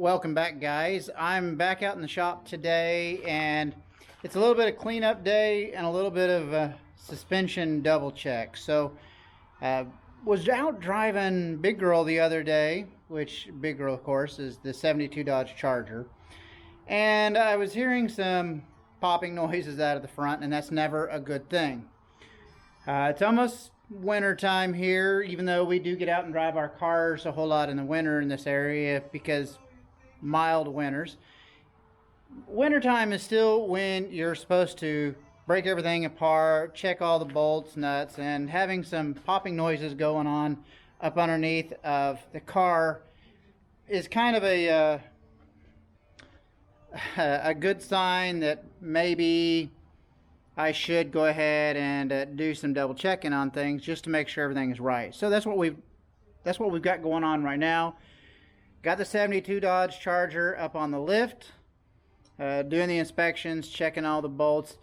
Welcome back, guys. I'm back out in the shop today, and it's a little bit of cleanup day and a little bit of a suspension double check. So was out driving Big Girl the other day, which Big Girl of course is the 72 Dodge Charger, and I was hearing some popping noises out of the front, and that's never a good thing. It's almost winter time here, even though we do get out and drive our cars a whole lot in the winter in this area because mild winters. Wintertime is still when you're supposed to break everything apart, check all the bolts, nuts, and having some popping noises going on up underneath of the car is kind of a good sign that maybe I should go ahead and do some double checking on things just to make sure everything is right. So that's what we've got going on right now. Got the 72 Dodge Charger up on the lift, doing the inspections, checking all the bolts,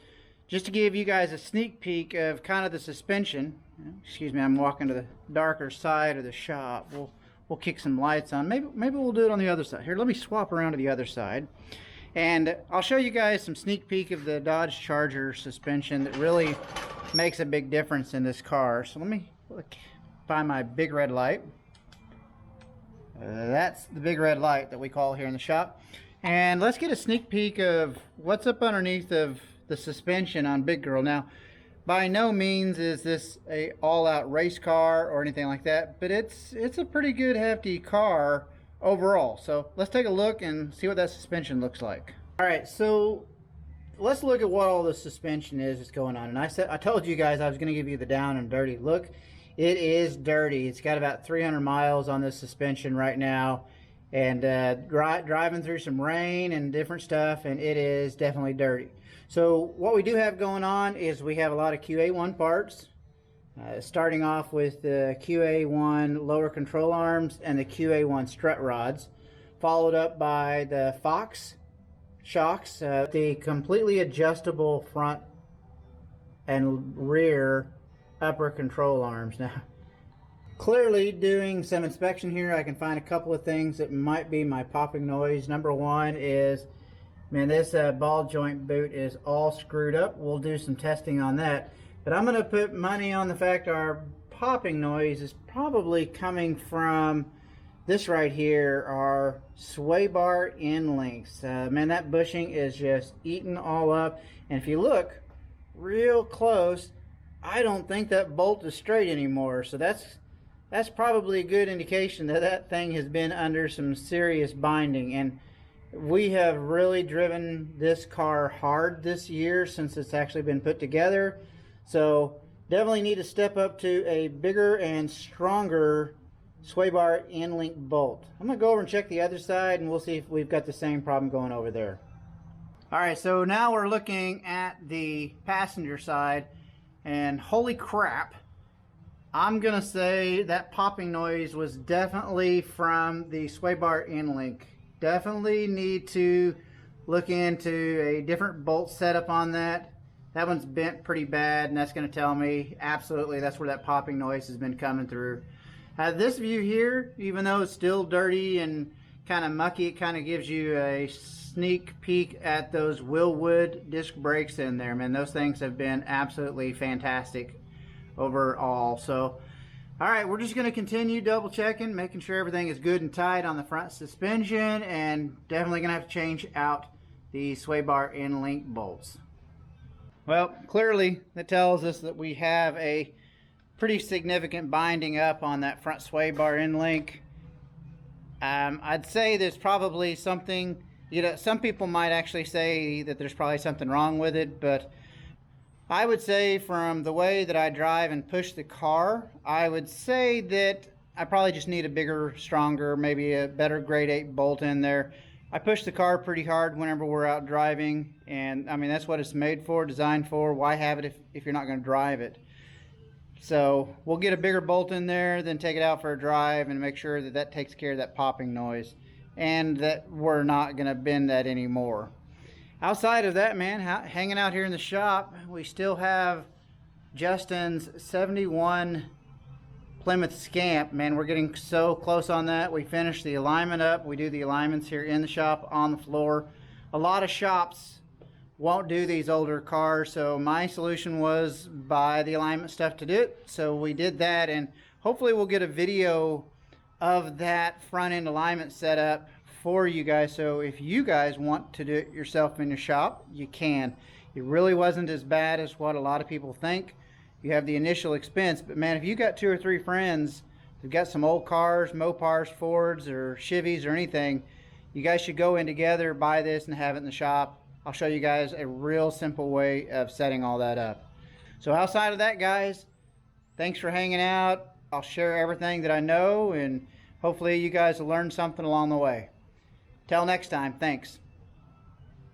just to give you guys a sneak peek of kind of the suspension. Excuse me, I'm walking to the darker side of the shop. We'll kick some lights on. Maybe we'll do it on the other side. Here, let me swap around to the other side. And I'll show you guys some sneak peek of the Dodge Charger suspension that really makes a big difference in this car. So let me find my big red light. That's the big red light that we call here in the shop. And let's get a sneak peek of what's up underneath of the suspension on Big Girl. Now, by no means is this a all-out race car or anything like that, but it's a pretty good hefty car overall. So let's take a look and see what that suspension looks like. All right, so let's look at what all the suspension is that's going on. And I told you guys I was going to give you the down and dirty look. It is dirty. It's got about 300 miles on this suspension right now, and driving through some rain and different stuff, and it is definitely dirty. So what we do have going on is we have a lot of QA1 parts. Starting off with the QA1 lower control arms and the QA1 strut rods, followed up by the Fox shocks, the completely adjustable front and rear upper control arms. Now, clearly doing some inspection here, I can find a couple of things that might be my popping noise. Number one is, man, this ball joint boot is all screwed up. We'll do some testing on that. But I'm going to put money on the fact our popping noise is probably coming from this right here, our sway bar end links. Man, that bushing is just eaten all up. And if you look real close, I don't think that bolt is straight anymore. So that's probably a good indication that that thing has been under some serious binding. And we have really driven this car hard this year since it's actually been put together. So definitely need to step up to a bigger and stronger sway bar end link bolt. I'm going to go over and check the other side, and we'll see if we've got the same problem going over there. Alright, so now we're looking at the passenger side, and holy crap, I'm going to say that popping noise was definitely from the sway bar end link. Definitely need to look into a different bolt setup on that. That one's bent pretty bad, and that's going to tell me absolutely that's where that popping noise has been coming through. This view here, even though it's still dirty and kind of mucky, it kind of gives you a sneak peek at those Wilwood disc brakes in there. Man, those things have been absolutely fantastic overall. So, all right, we're just going to continue double checking, making sure everything is good and tight on the front suspension, and definitely going to have to change out the sway bar end link bolts. Well, clearly that tells us that we have a pretty significant binding up on that front sway bar end link. I'd say there's probably something, some people might actually say that there's probably something wrong with it, but I would say from the way that I drive and push the car, I would say that I probably just need a bigger, stronger, maybe a better grade 8 bolt in there. I push the car pretty hard whenever we're out driving, and I mean that's what it's made for, designed for. Why have it if you're not going to drive it? So we'll get a bigger bolt in there, then take it out for a drive and make sure that that takes care of that popping noise, and that we're not going to bend that anymore. Outside of that, man, hanging out here in the shop, we still have Justin's 71 Plymouth Scamp. Man, we're getting so close on that. We finished the alignment up. We do the alignments here in the shop on the floor. A lot of shops won't do these older cars, so my solution was buy the alignment stuff to do it. So we did that, and hopefully we'll get a video of that front end alignment setup for you guys. So if you guys want to do it yourself in your shop, you can. It really wasn't as bad as what a lot of people think. You have the initial expense, but man, if you got 2 or 3 friends who've got some old cars, Mopars, Fords, or Chevys or anything, you guys should go in together, buy this, and have it in the shop. I'll show you guys a real simple way of setting all that up. So outside of that, guys, thanks for hanging out. I'll share everything that I know, and hopefully you guys will learn something along the way. Till next time, thanks.